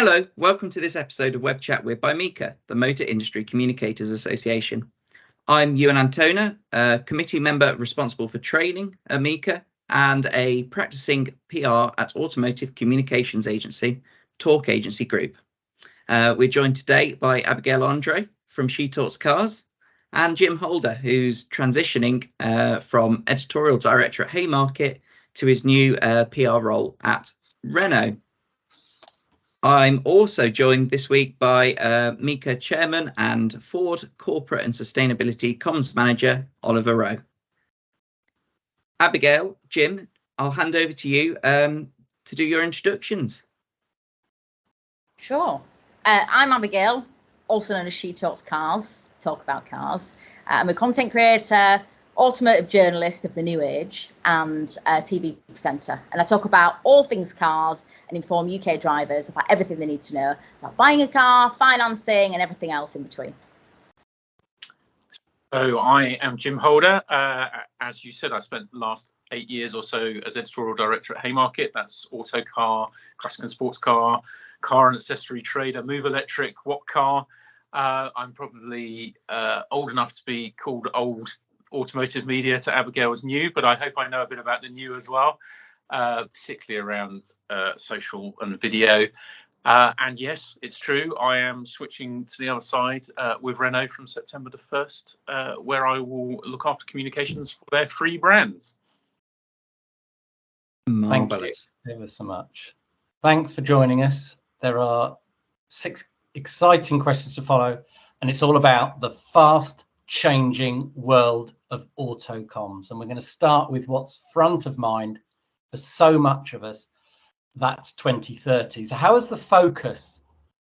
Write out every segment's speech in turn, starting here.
Hello, welcome to this episode of Webchat with by MICA, the Motor Industry Communicators Association. I'm Euan Antona, a committee member responsible for training at MICA and a practicing PR at automotive communications agency, Talk Agency Group. We're joined today by Abigayle Andre from Talks Cars and Jim Holder, who's transitioning from editorial director at Haymarket to his new PR role at Renault. I'm also joined this week by MICA Chairman and Ford Corporate and Sustainability COMMS Manager, Oliver Rowe. Abigayle, Jim, I'll hand over to you to do your introductions. Sure. I'm Abigayle, also known as She Talks Cars, talk about cars. I'm a content creator, automotive journalist of the new age, and a TV presenter. And I talk about all things cars and inform UK drivers about everything they need to know about buying a car, financing, and everything else in between. So I am Jim Holder. As you said, I spent the last 8 years or so as editorial director at Haymarket. That's auto car, classic and sports car, car and accessory trader, move electric, what car. I'm probably old enough to be called old automotive media to Abigaille's new, but I hope I know a bit about the new as well, particularly around social and video. And yes, it's true, I am switching to the other side with Renault from September the 1st, where I will look after communications for their free brands. Marvelous. Thank you ever so much. Thanks for joining us. There are 6 exciting questions to follow, and it's all about the fast changing world of auto comms, and we're going to start with what's front of mind for so much of us. That's 2030. So how has the focus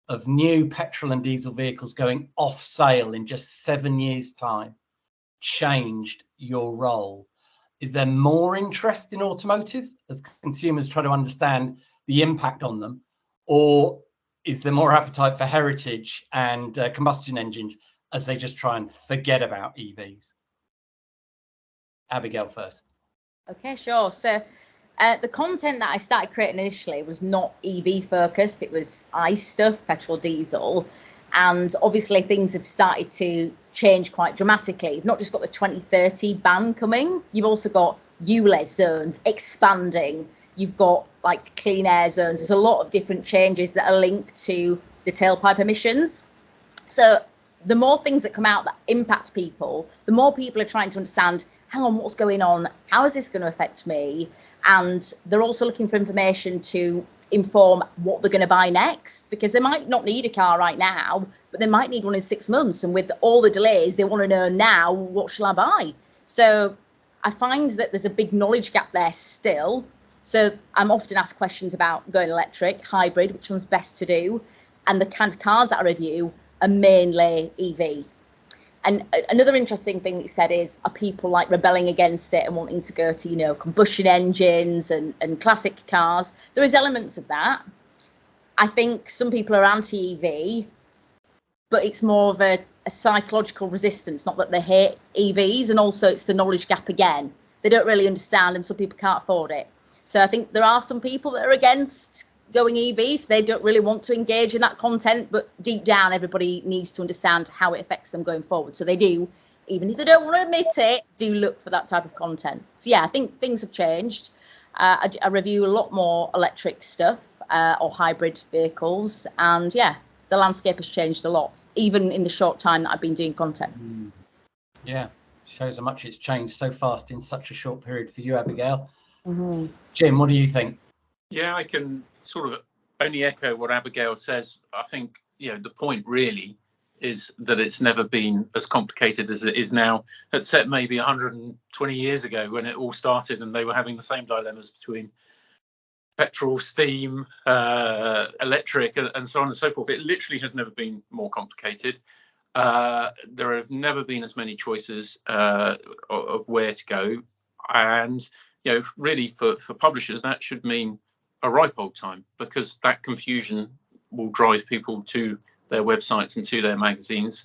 of new petrol and diesel vehicles going off sale in just 7 years time changed your role? Is there more interest in automotive as consumers try to understand the impact on them, or is there more appetite for heritage and combustion engines as they just try and forget about EVs? Abigayle first. Okay, sure. So the content that I started creating initially was not EV focused. It was ICE stuff, petrol, diesel. And obviously things have started to change quite dramatically. You've not just got the 2030 ban coming, you've also got ULEZ zones expanding. You've got like clean air zones. There's a lot of different changes that are linked to the tailpipe emissions. So the more things that come out that impact people, the more people are trying to understand, hang on, what's going on? How is this going to affect me? And they're also looking for information to inform what they're going to buy next, because they might not need a car right now, but they might need one in 6 months. And with all the delays, they want to know now, what shall I buy? So I find that there's a big knowledge gap there still. So I'm often asked questions about going electric, hybrid, which one's best to do. And the kind of cars that I review are mainly EV. And another interesting thing that you said is, are people like rebelling against it and wanting to go to, you know, combustion engines and classic cars? There is elements of that. I think some people are anti-EV, but it's more of a psychological resistance, not that they hate EVs. And also it's the knowledge gap again. They don't really understand, and some people can't afford it. So I think there are some people that are against going EVs. They don't really want to engage in that content, but deep down everybody needs to understand how it affects them going forwad. So they do, even if they don't want to admit it, do look for that type of content. So yeah, I think things have changed. I review a lot more electric stuff or hybrid vehicles, and yeah, the landscape has changed a lot, even in the short time that I've been doing content. Yeah, shows how much it's changed so fast in such a short period for you, Abigayle. Mm-hmm. Jim, what do you think? Yeah, I can sort of only echo what Abigayle says. I think, you know, the point really is that it's never been as complicated as it is now. It's set maybe 120 years ago when it all started, and they were having the same dilemmas between petrol, steam, electric, and so on and so forth. It literally has never been more complicated. There have never been as many choices of where to go. And, you know, really for publishers, that should mean a ripe old time, because that confusion will drive people to their websites and to their magazines,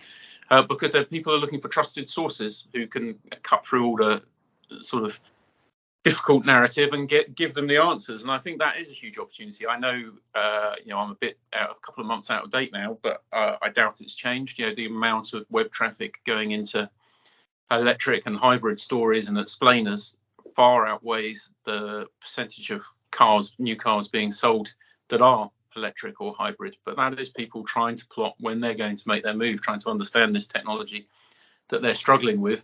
because people are looking for trusted sources who can cut through all the sort of difficult narrative and give them the answers. And I think that is a huge opportunity. I know, I'm a couple of months out of date now, but I doubt it's changed. The amount of web traffic going into electric and hybrid stories and explainers far outweighs the percentage of new cars being sold that are electric or hybrid. But that is people trying to plot when they're going to make their move, trying to understand this technology that they're struggling with,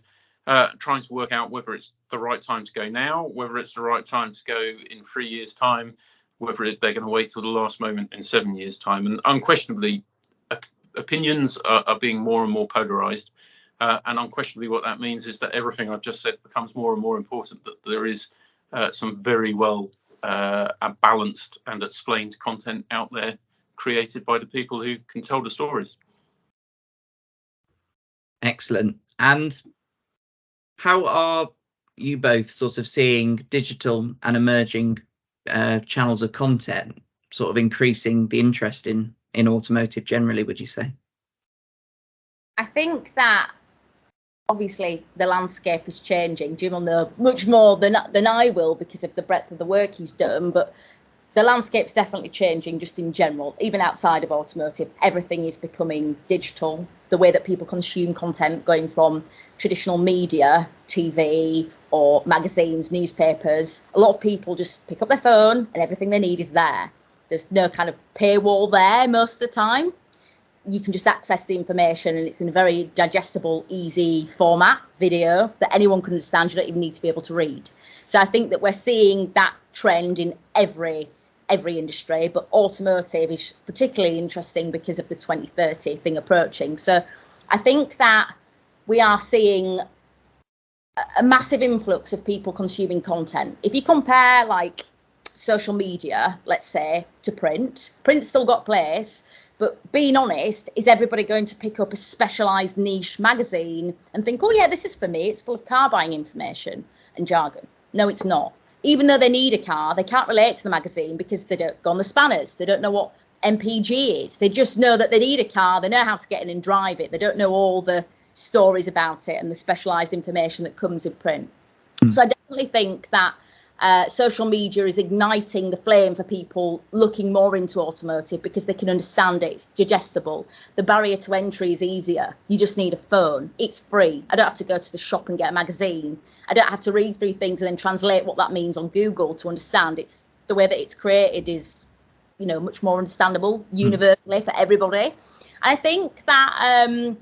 trying to work out whether it's the right time to go now, whether it's the right time to go in 3 years' time, whether they're going to wait till the last moment in 7 years' time. And unquestionably, opinions are being more and more polarized. And unquestionably, what that means is that everything I've just said becomes more and more important, that there is some very well balanced and explained content out there created by the people who can tell the stories. Excellent. And how are you both sort of seeing digital and emerging channels of content sort of increasing the interest in automotive generally, would you say? I think that obviously the landscape is changing. Jim will know much more than I will because of the breadth of the work he's done, but the landscape's definitely changing just in general. Even outside of automotive, everything is becoming digital. The way that people consume content, going from traditional media, TV or magazines, newspapers, a lot of people just pick up their phone and everything they need is there. There's no kind of paywall there most of the time. You can just access the information and it's in a very digestible, easy format, video that anyone can understand. You don't even need to be able to read. So I think that we're seeing that trend in every industry, but automotive is particularly interesting because of the 2030 thing approaching. So I think that we are seeing a massive influx of people consuming content. If you compare like social media, let's say, to print's still got place. But being honest, is everybody going to pick up a specialised niche magazine and think, oh yeah, this is for me, it's full of car buying information and jargon? No, it's not. Even though they need a car, they can't relate to the magazine because they don't go on the spanners. They don't know what MPG is. They just know that they need a car. They know how to get in and drive it. They don't know all the stories about it and the specialised information that comes in print. So I definitely think that social media is igniting the flame for people looking more into automotive because they can understand it. It's digestible. The barrier to entry is easier. You just need a phone. It's free. I don't have to go to the shop and get a magazine. I don't have to read through things and then translate what that means on Google to understand. It's the way that it's created is, much more understandable universally for everybody. And I think that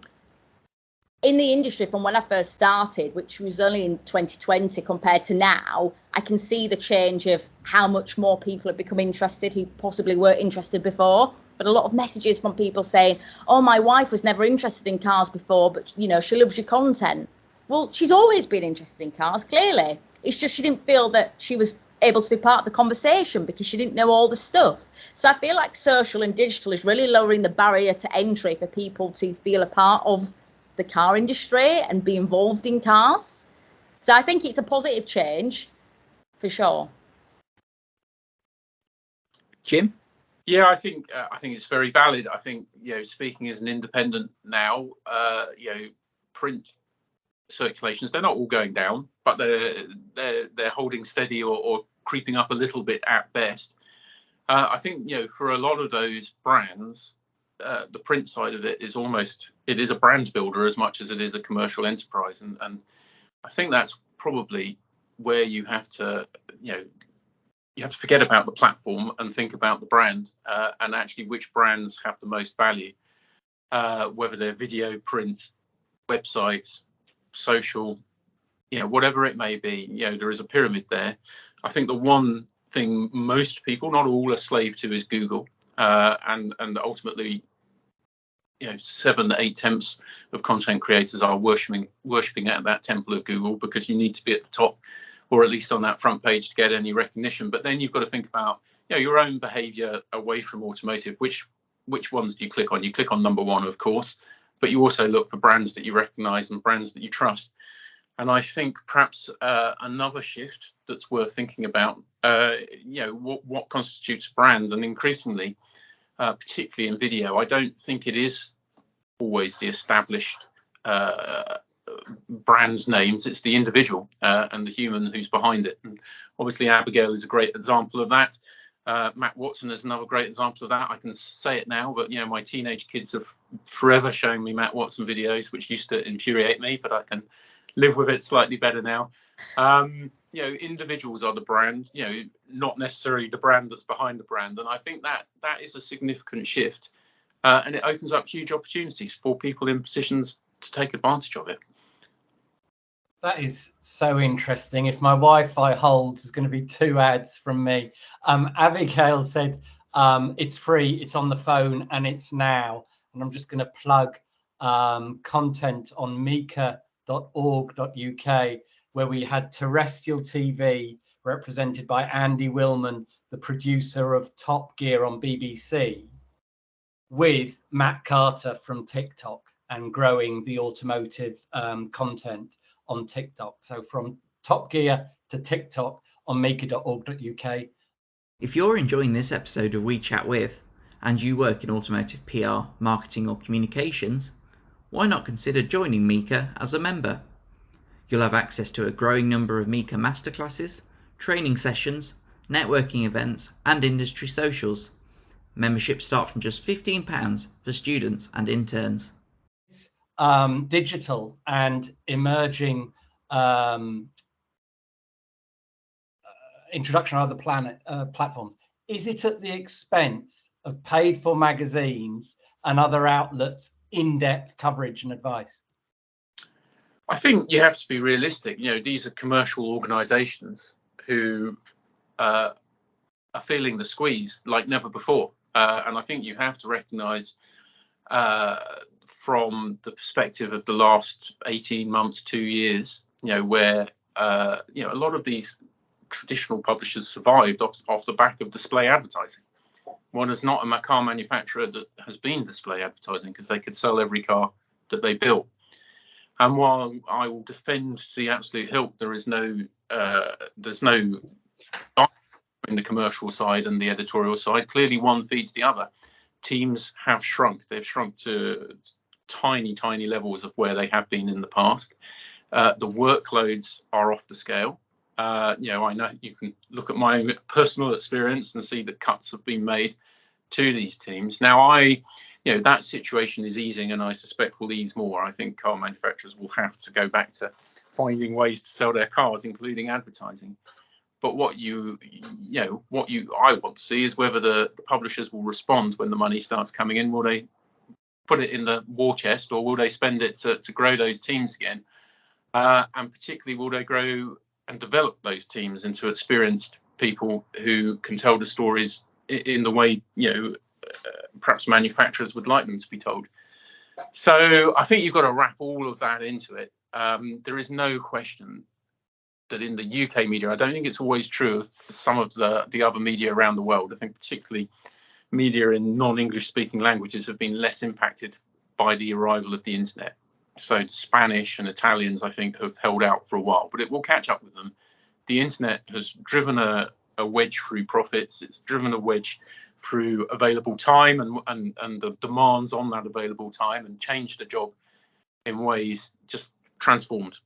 in the industry from when I first started, which was only in 2020 compared to now, I can see the change of how much more people have become interested who possibly weren't interested before. But a lot of messages from people saying, oh, my wife was never interested in cars before, but, she loves your content. Well, she's always been interested in cars, clearly. It's just she didn't feel that she was able to be part of the conversation because she didn't know all the stuff. So I feel like social and digital is really lowering the barrier to entry for people to feel a part of the car industry and be involved in cars. So I think it's a positive change for sure. Jim? Yeah, I think it's very valid. I think speaking as an independent now, print circulations, they're not all going down, but they're holding steady or creeping up a little bit at best. I think for a lot of those brands, the print side of it is a brand builder as much as it is a commercial enterprise, and I think that's probably where you have to forget about the platform and think about the brand and actually which brands have the most value, whether they're video, print, websites, social, whatever it may be. There is a pyramid there. I think the one thing most people, not all, are slave to is Google, and ultimately 7 to 8 tenths of content creators are worshipping at that temple of Google because you need to be at the top or at least on that front page to get any recognition. But then you've got to think about your own behavior away from automotive. Which ones do you click on? You click on number one, of course, but you also look for brands that you recognize and brands that you trust. And I think perhaps another shift that's worth thinking about, what constitutes brands, and increasingly, particularly in video, I don't think it is always the established brand names. It's the individual and the human who's behind it. And obviously, Abigayle is a great example of that. Matt Watson is another great example of that. I can say it now, but my teenage kids have forever shown me Matt Watson videos, which used to infuriate me, but I can live with it slightly better now. Individuals are the brand, not necessarily the brand that's behind the brand. And I think that is a significant shift, and it opens up huge opportunities for people in positions to take advantage of it. That is so interesting. If my Wi-Fi holds, there's going to be 2 ads from me. Abigayle said it's free, it's on the phone, and it's now. And I'm just going to plug content on mica.org.uk, where we had terrestrial TV represented by Andy Willman, the producer of Top Gear on BBC, with Matt Carter from TikTok and growing the automotive content on TikTok. So from Top Gear to TikTok on mica.org.uk. If you're enjoying this episode of We Chat With and you work in automotive PR, marketing or communications, why not consider joining MICA as a member? You'll have access to a growing number of MICA masterclasses, training sessions, networking events and industry socials. Memberships start from just £15 for students and interns. Digital and emerging introduction of other platforms, is it at the expense of paid for magazines and other outlets' in-depth coverage and advice? I think you have to be realistic. These are commercial organisations who are feeling the squeeze like never before, and I think you have to recognise from the perspective of the last 18 months, 2 years, where a lot of these traditional publishers survived off the back of display advertising. One is not a car manufacturer that has been display advertising because they could sell every car that they built. And while I will defend to the absolute hilt, there's no in the commercial side and the editorial side. Clearly, one feeds the other. Teams have shrunk. They've shrunk to tiny levels of where they have been in the past. The workloads are off the scale. I know you can look at my own personal experience and see that cuts have been made to these teams. Now, that situation is easing, and I suspect will ease more. I think car manufacturers will have to go back to finding ways to sell their cars, including advertising. But what I want to see is whether the publishers will respond when the money starts coming in. Will they put it in the war chest, or will they spend it to grow those teams again? And particularly, will they grow and develop those teams into experienced people who can tell the stories in the way perhaps manufacturers would like them to be told? So I think you've got to wrap all of that into it. There is no question that in the UK media, I don't think it's always true of some of the other media around the world. I think particularly media in non-English speaking languages have been less impacted by the arrival of the internet. So Spanish and Italians, I think, have held out for a while, but it will catch up with them. The internet has driven a wedge through profits. It's driven a wedge through available time and the demands on that available time, and changed the job in ways just transformed,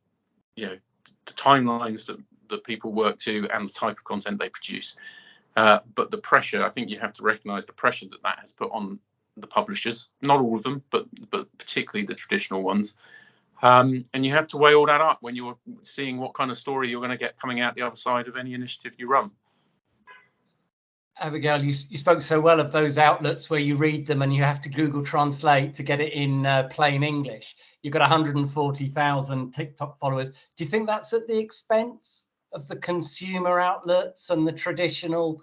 the timelines that people work to and the type of content they produce. But the pressure, I think you have to recognise the pressure that has put on the publishers, not all of them, but particularly the traditional ones. And you have to weigh all that up when you're seeing what kind of story you're going to get coming out the other side of any initiative you run. Abigayle, you spoke so well of those outlets where you read them and you have to Google Translate to get it in plain English. You've got 140,000 TikTok followers. Do you think that's at the expense of the consumer outlets and the traditional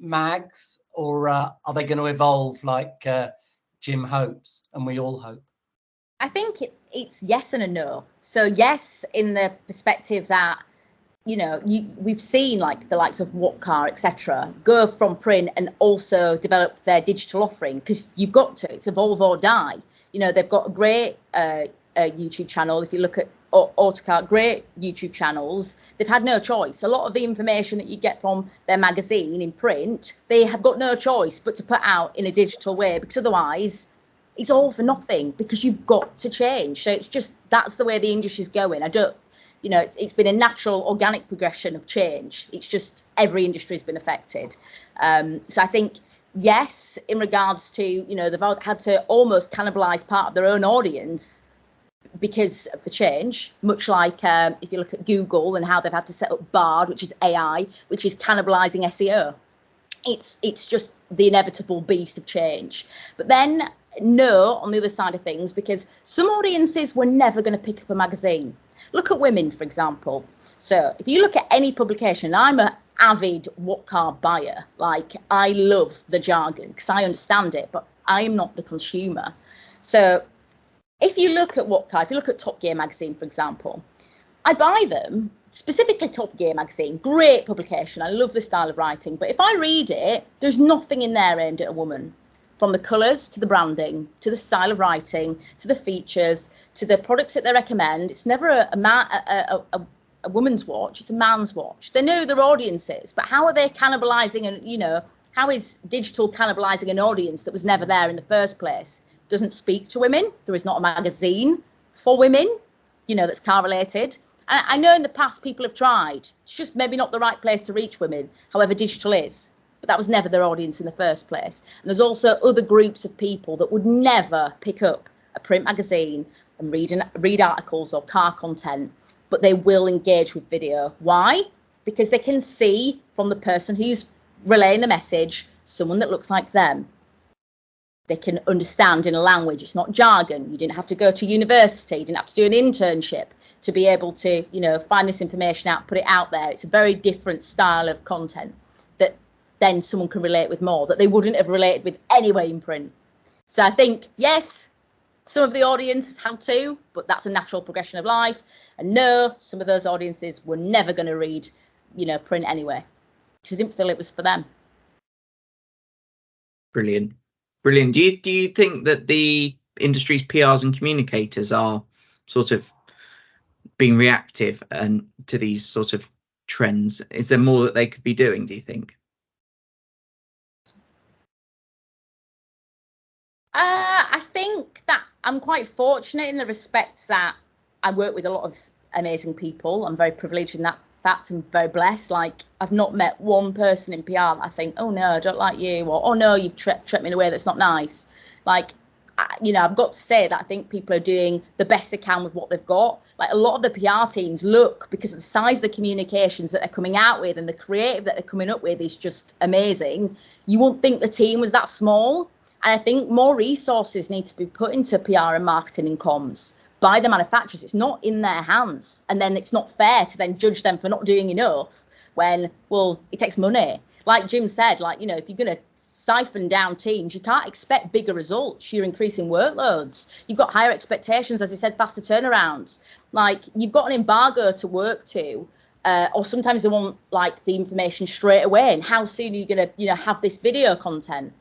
mags, or are they going to evolve like Jim hopes and we all hope? I think it's yes and a no. So yes, in the perspective that, we've seen like the likes of What Car, etc., go from print and also develop their digital offering, because you've got to. It's evolve or die. They've got a great YouTube channel. If you look at Autocar, great YouTube channels. They've had no choice. A lot of the information that you get from their magazine in print, they have got no choice but to put out in a digital way, because otherwise it's all for nothing because you've got to change. So it's just, that's the way the industry's going. I don't, it's been a natural, organic progression of change. It's just every industry has been affected. So I think, yes, in regards to, they've had to almost cannibalise part of their own audience because of the change, much like if you look at Google and how they've had to set up Bard, which is AI, which is cannibalising SEO. It's just the inevitable beast of change. But then, no, on the other side of things, because some audiences were never going to pick up a magazine. Look at women, for example. So if you look at any publication, I'm an avid What Car buyer. Like, I love the jargon because I understand it, but I'm not the consumer. So if you look at What Car, if you look at Top Gear magazine, for example, I buy them, specifically Top Gear magazine, great publication. I love the style of writing. But if I read it, there's nothing in there aimed at a woman. From the colours to the branding, to the style of writing, to the features, to the products that they recommend. It's never a woman's watch, it's a man's watch. They know their audiences, but how are they cannibalising, and how is digital cannibalising an audience that was never there in the first place? Doesn't speak to women. There is not a magazine for women, that's car related. And I know in the past people have tried. It's just maybe not the right place to reach women, however digital is. But that was never their audience in the first place. And there's also other groups of people that would never pick up a print magazine and read articles or car content, but they will engage with video. Why? Because they can see from the person who's relaying the message someone that looks like them. They can understand in a language. It's not jargon. You didn't have to go to university. You didn't have to do an internship to be able to, find this information out, put it out there. It's a very different style of content that then someone can relate with more, that they wouldn't have related with anyway in print. So I think, yes, some of the audience had to, but that's a natural progression of life. And no, some of those audiences were never going to read, print anyway, because they didn't feel it was for them. Brilliant. Brilliant. Do you think that the industry's PRs and communicators are sort of being reactive and to these sort of trends? Is there more that they could be doing, do you think? I think that I'm quite fortunate in the respect that I work with a lot of amazing people. I'm very privileged in that fact. I'm very blessed. Like, I've not met one person in PR that I think, oh no, I don't like you, or oh no, you've treated me in a way that's not nice. Like, I've got to say that I think people are doing the best they can with what they've got. Like, a lot of the PR teams look, because of the size of the communications that they're coming out with and the creative that they're coming up with is just amazing. You wouldn't think the team was that small. And I think more resources need to be put into PR and marketing and comms by the manufacturers. It's not in their hands. And then it's not fair to then judge them for not doing enough when, well, it takes money. Like Jim said, if you're going to siphon down teams, you can't expect bigger results. You're increasing workloads. You've got higher expectations, as I said, faster turnarounds. Like, you've got an embargo to work to. Or sometimes they want the information straight away. And how soon are you going to have this video content?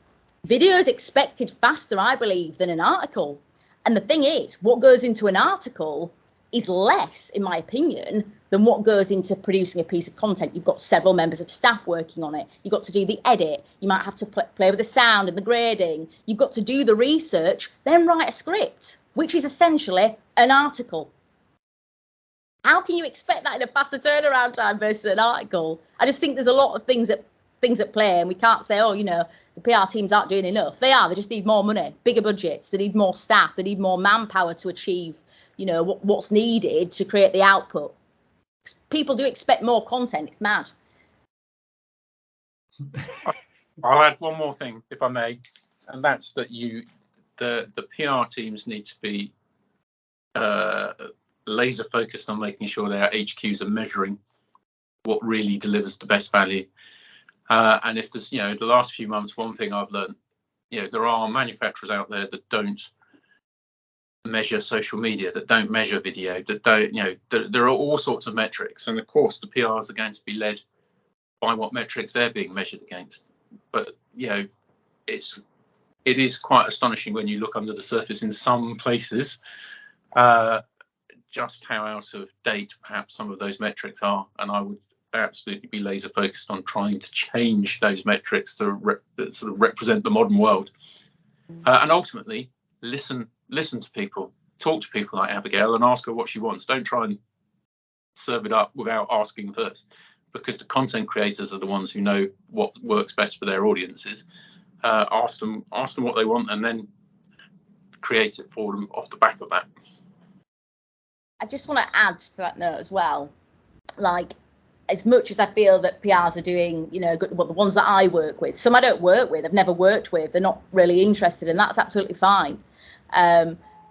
Video is expected faster, I believe, than an article. And the thing is, what goes into an article is less, in my opinion, than what goes into producing a piece of content. You've got several members of staff working on it. You've got to do the edit. You might have to play with the sound and the grading. You've got to do the research, then write a script, which is essentially an article. How can you expect that in a faster turnaround time versus an article? I just think there's a lot of things at play, and we can't say, the PR teams aren't doing enough. They are. They just need more money, bigger budgets. They need more staff. They need more manpower to achieve, what's needed to create the output. People do expect more content. It's mad. I'll add one more thing, if I may, and that's that the PR teams need to be laser focused on making sure their HQs are measuring what really delivers the best value. And if there's, the last few months, one thing I've learned, there are manufacturers out there that don't measure social media, that don't measure video, that don't, there are all sorts of metrics. And of course, the PRs are going to be led by what metrics they're being measured against. But, it is quite astonishing when you look under the surface in some places, just how out of date perhaps some of those metrics are. And I would absolutely be laser focused on trying to change those metrics to sort of represent the modern world. And ultimately, listen to people, talk to people like Abigayle and ask her what she wants. Don't try and serve it up without asking first, because the content creators are the ones who know what works best for their audiences. Ask them what they want, and then create it for them off the back of that. I just want to add to that note as well, like, as much as I feel that PRs are doing, good, well, the ones that I work with, some I don't work with, I've never worked with, they're not really interested, and that's absolutely fine.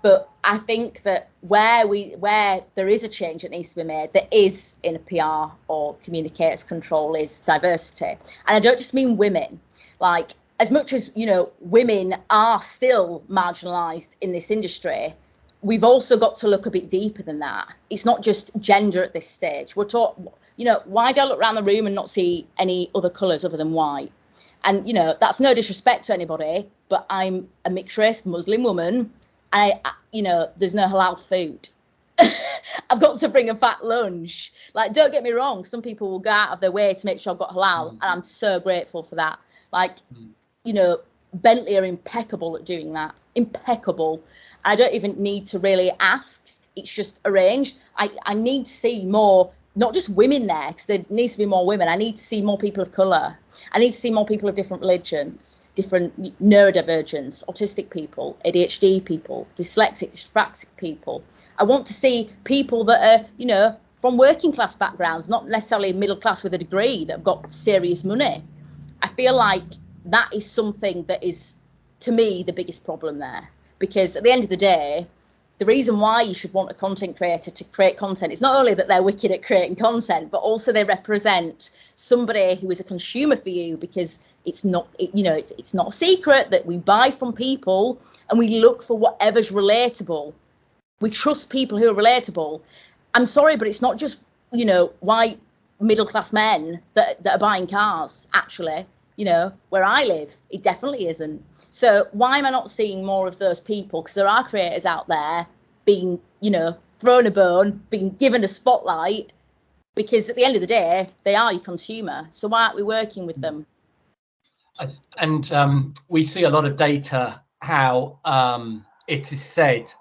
But I think that where there is a change that needs to be made, that is in a PR or communicators control, is diversity. And I don't just mean women. Like, as much as, women are still marginalised in this industry, we've also got to look a bit deeper than that. It's not just gender at this stage. We're talking, why do I look around the room and not see any other colours other than white? And, that's no disrespect to anybody, but I'm a mixed race Muslim woman. There's no halal food. I've got to bring a fat lunch. Like, don't get me wrong, some people will go out of their way to make sure I've got halal, and I'm so grateful for that. Like, Bentley are impeccable at doing that. Impeccable. I don't even need to really ask. It's just arranged. I need to see more, not just women there, because there needs to be more women. I need to see more people of colour. I need to see more people of different religions, different neurodivergence, autistic people, ADHD people, dyslexic, dyspraxic people. I want to see people that are, from working class backgrounds, not necessarily middle class with a degree, that have got serious money. I feel like that is something that is, to me, the biggest problem there. Because at the end of the day, the reason why you should want a content creator to create content is not only that they're wicked at creating content, but also they represent somebody who is a consumer for you, because it's not, it's not a secret that we buy from people and we look for whatever's relatable. We trust people who are relatable. I'm sorry, but it's not just, white middle class men that are buying cars, actually. Where I live, it definitely isn't. So why am I not seeing more of those people? Because there are creators out there being, thrown a bone, being given a spotlight, because at the end of the day, they are your consumer. So why aren't we working with them? And we see a lot of data how it is said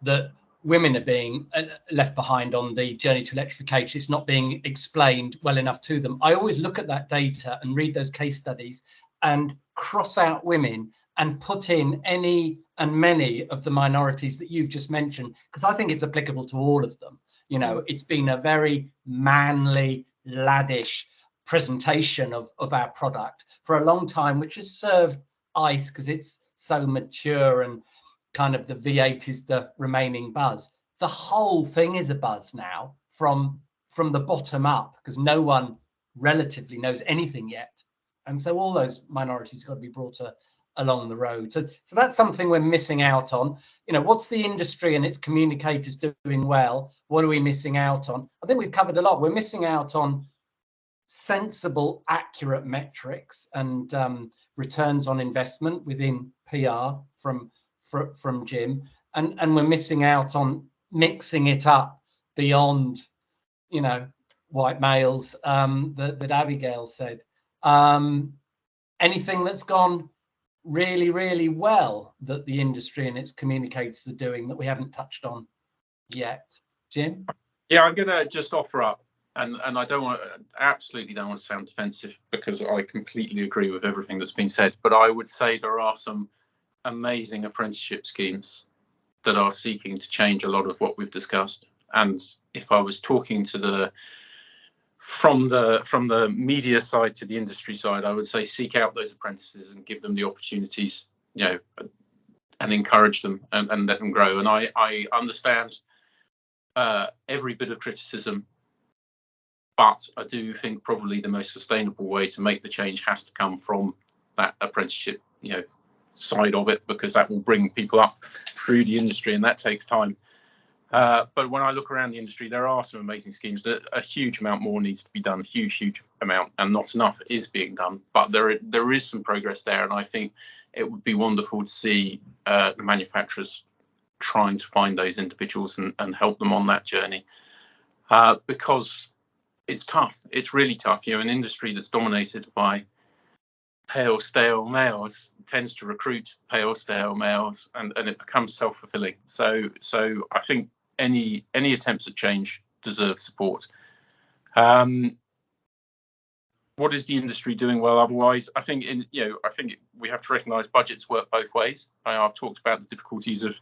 that women are being left behind on the journey to electrification. It's not being explained well enough to them. I always look at that data and read those case studies and cross out women and put in any and many of the minorities that you've just mentioned, because I think it's applicable to all of them. It's been a very manly, laddish presentation of our product for a long time, which has served ICE because it's so mature and kind of the V8 is the remaining buzz. The whole thing is a buzz now from the bottom up, because no one relatively knows anything yet. And so all those minorities got to be brought along the road. So that's something we're missing out on. What's the industry and its communicators doing well? What are we missing out on? I think we've covered a lot. We're missing out on sensible, accurate metrics and returns on investment within PR from Jim, and we're missing out on mixing it up beyond, white males that Abigayle said. Anything that's gone really, really well that the industry and its communicators are doing that we haven't touched on yet, Jim? Yeah, I'm going to just offer up, and I absolutely don't want to sound defensive, because I completely agree with everything that's been said, but I would say there are some amazing apprenticeship schemes that are seeking to change a lot of what we've discussed. And if I was talking to from the media side to the industry side, I would say seek out those apprentices and give them the opportunities, and encourage them and let them grow. And I understand every bit of criticism, but I do think probably the most sustainable way to make the change has to come from that apprenticeship, side of it, because that will bring people up through the industry, and that takes time. But when I look around the industry, there are some amazing schemes. That a huge amount more needs to be done, huge amount, and not enough is being done. But there is some progress there, and I think it would be wonderful to see the manufacturers trying to find those individuals and help them on that journey, because it's tough. It's really tough. An industry that's dominated by pale, stale males, tends to recruit pale, stale males, and it becomes self-fulfilling. So I think any attempts at change deserve support. What is the industry doing well otherwise? I think we have to recognise budgets work both ways. I've talked about the difficulties of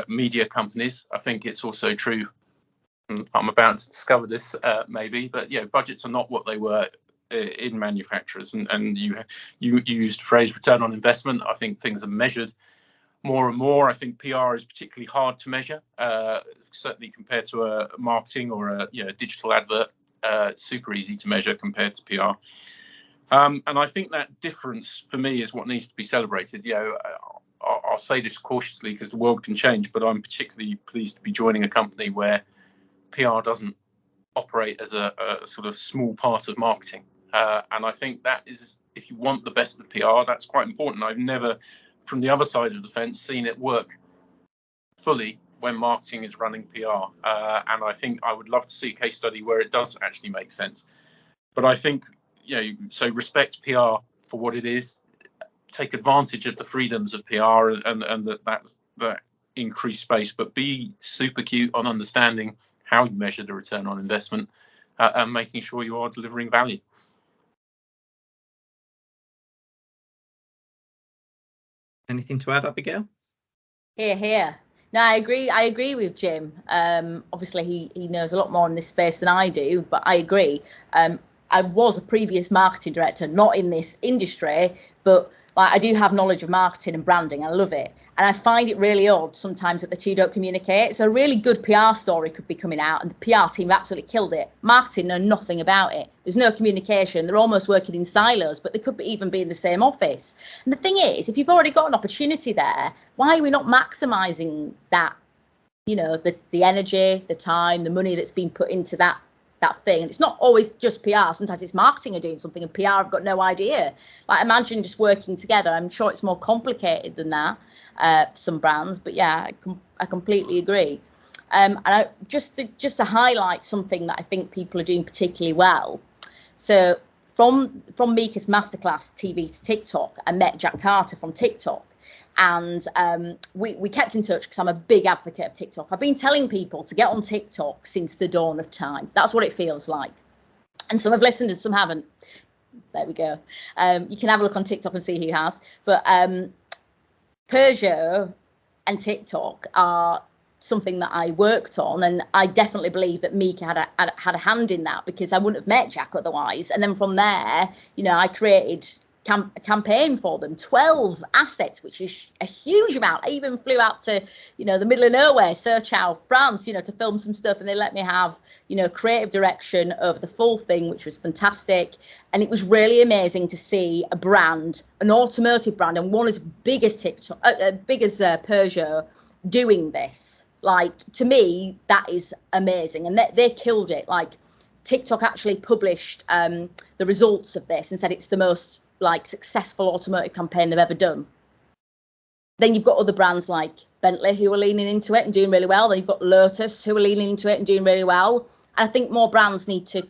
media companies. I think it's also true, I'm about to discover this maybe, but budgets are not what they were in manufacturers, and you used the phrase return on investment. I think things are measured more and more. I think PR is particularly hard to measure, certainly compared to a marketing or a digital advert. It's super easy to measure compared to PR. And I think that difference for me is what needs to be celebrated. I'll say this cautiously because the world can change, but I'm particularly pleased to be joining a company where PR doesn't operate as a sort of small part of marketing. And I think that is, if you want the best of PR, that's quite important. I've never, from the other side of the fence, seen it work fully when marketing is running PR. And I think I would love to see a case study where it does actually make sense. But I think, so respect PR for what it is, take advantage of the freedoms of PR and that increased space, but be super cute on understanding how you measure the return on investment and making sure you are delivering value. Anything to add, Abigayle? Here. No, I agree with Jim. Obviously, he knows a lot more in this space than I do, but I agree. I was a previous marketing director, not in this industry, but I do have knowledge of marketing and branding. I love it. And I find it really odd sometimes that the two don't communicate. So a really good PR story could be coming out and the PR team absolutely killed it. Marketing know nothing about it. There's no communication. They're almost working in silos, but they could even be in the same office. And the thing is, if you've already got an opportunity there, why are we not maximising that, the energy, the time, the money that's been put into that thing? And it's not always just PR. Sometimes it's marketing are doing something and PR have got no idea. Imagine just working together. I'm sure it's more complicated than that, some brands, but I completely agree. And just to highlight something that I think people are doing particularly well. So from MICA's masterclass TV to TikTok, I met Jack Carter from TikTok. And we kept in touch because I'm a big advocate of TikTok. I've been telling people to get on TikTok since the dawn of time. That's what it feels like. And some have listened and some haven't. There we go. You can have a look on TikTok and see who has. But Peugeot and TikTok are something that I worked on. And I definitely believe that MICA had a hand in that because I wouldn't have met Jack otherwise. And then from there, I created a campaign for them, 12 assets, which is a huge amount. I even flew out to, the middle of nowhere, Sochaux, France, to film some stuff, and they let me have, creative direction of the full thing, which was fantastic. And it was really amazing to see a brand, an automotive brand, and one as big as TikTok, big as Peugeot, doing this. To me, that is amazing, and they killed it. TikTok actually published the results of this and said it's the most successful automotive campaign they've ever done. Then you've got other brands like Bentley who are leaning into it and doing really well. Then you've got Lotus who are leaning into it and doing really well. And I think more brands need to,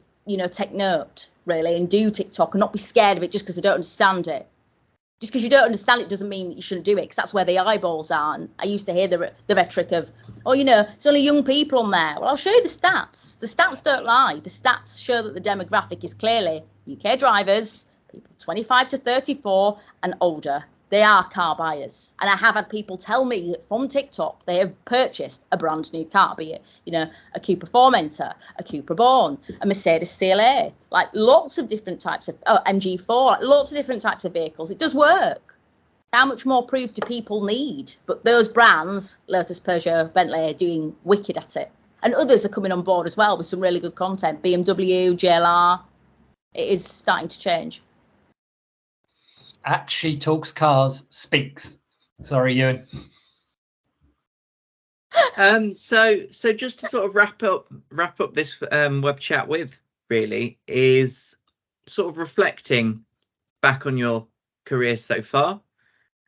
take note really and do TikTok and not be scared of it just because they don't understand it. Just because you don't understand it doesn't mean that you shouldn't do it, because that's where the eyeballs are. And I used to hear the rhetoric of, it's only young people on there. Well, I'll show you the stats. The stats don't lie. The stats show that the demographic is clearly UK drivers, people 25 to 34 and older. They are car buyers. And I have had people tell me that from TikTok, they have purchased a brand new car, be it, a Cupra Formentor, a Cupra Born, a Mercedes CLA, lots of different types of, MG4, lots of different types of vehicles. It does work. How much more proof do people need? But those brands, Lotus, Peugeot, Bentley, are doing wicked at it. And others are coming on board as well with some really good content. BMW, JLR, it is starting to change. She Talks Cars speaks. Sorry, Euan. So just to sort of wrap up this web chat with, really, is sort of reflecting back on your career so far,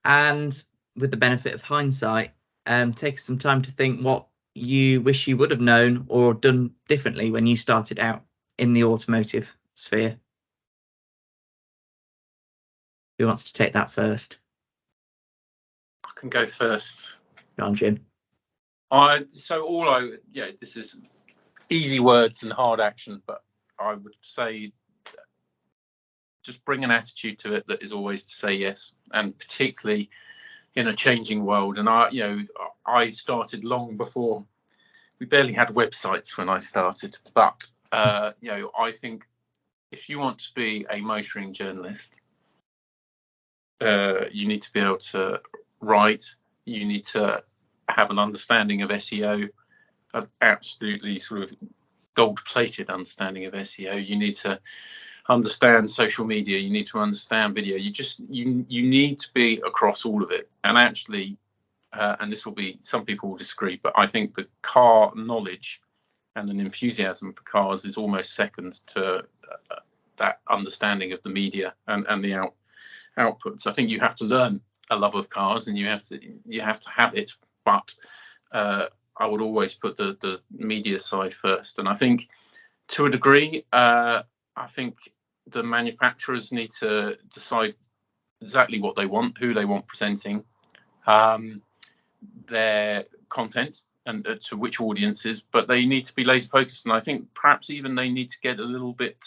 and with the benefit of hindsight, take some time to think what you wish you would have known or done differently when you started out in the automotive sphere. Who wants to take that first? I can go first. Go on, Jim. This is easy words and hard action, but I would say just bring an attitude to it that is always to say yes, and particularly in a changing world. And I started long before, we barely had websites when I started, but I think if you want to be a motoring journalist, you need to be able to write, you need to have an understanding of SEO, an absolutely sort of gold-plated understanding of SEO. You need to understand social media, you need to understand video. You need to be across all of it. And actually, and this will be, some people will disagree, but I think the car knowledge and an enthusiasm for cars is almost second to that understanding of the media and the outputs. I think you have to learn a love of cars, and you have to have it, but I would always put the media side first. And I think to a degree, I think the manufacturers need to decide exactly what they want, who they want presenting their content, and to which audiences, but they need to be laser focused. And I think perhaps even they need to get a little bit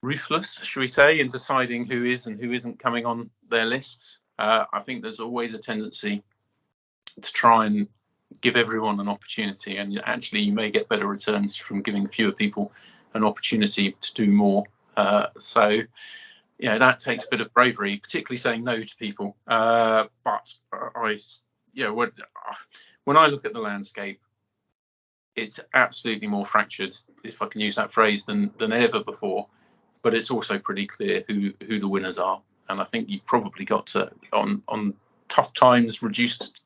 ruthless, should we say, in deciding who is and who isn't coming on their lists. I think there's always a tendency to try and give everyone an opportunity, and actually you may get better returns from giving fewer people an opportunity to do more. So that takes a bit of bravery, particularly saying no to people. But when I look at the landscape, it's absolutely more fractured, if I can use that phrase, than ever before. But it's also pretty clear who the winners are. And I think you've probably got to, on tough times, reduced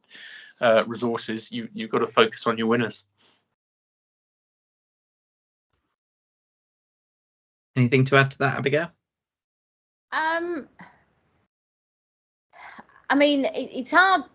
resources, you've got to focus on your winners. Anything to add to that, Abigayle? I mean, it's hard.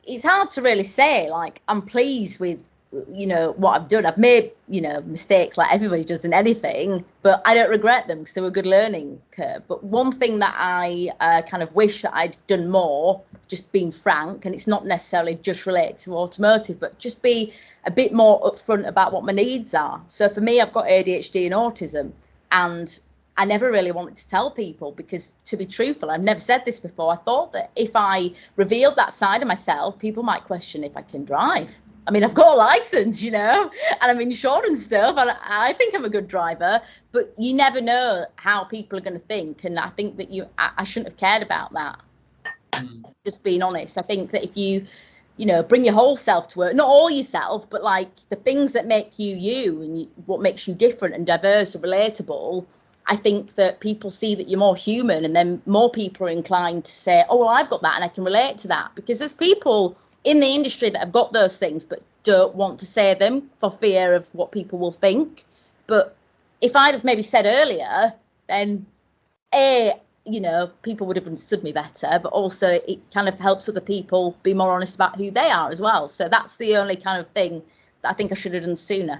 It's hard to really say. Like, I'm pleased with what I've done. I've made mistakes like everybody does in anything, but I don't regret them because they were a good learning curve. But one thing that I kind of wish that I'd done more, just being frank, and it's not necessarily just related to automotive, but just be a bit more upfront about what my needs are. So for me, I've got ADHD and autism, and I never really wanted to tell people because, to be truthful, I've never said this before. I thought that if I revealed that side of myself, people might question if I can drive. I mean, I've got a license, and I'm insured and stuff, and I think I'm a good driver, but you never know how people are going to think. And I think that I shouldn't have cared about that. Just being honest. I think that if you bring your whole self to work, not all yourself, but like the things that make you and what makes you different and diverse and relatable, I think that people see that you're more human, and then more people are inclined to say, oh, well, I've got that and I can relate to that. Because there's people in the industry that have got those things but don't want to say them for fear of what people will think. But if I'd have maybe said earlier, then people would have understood me better, but also it kind of helps other people be more honest about who they are as well. So that's the only kind of thing that I think I should have done sooner.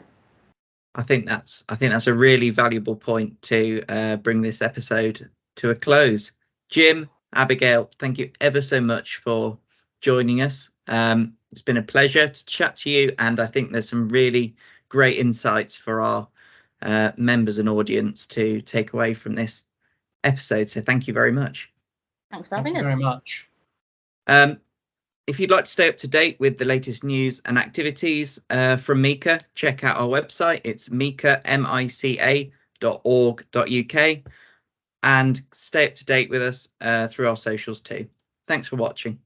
I think that's a really valuable point to bring this episode to a close. Jim, Abigayle, thank you ever so much for joining us. It's been a pleasure to chat to you, and I think there's some really great insights for our members and audience to take away from this episode. So thank you very much. Thanks for having us. Thank you very much. If you'd like to stay up to date with the latest news and activities from MICA, check out our website. It's mica.org.uk, and stay up to date with us through our socials too. Thanks for watching.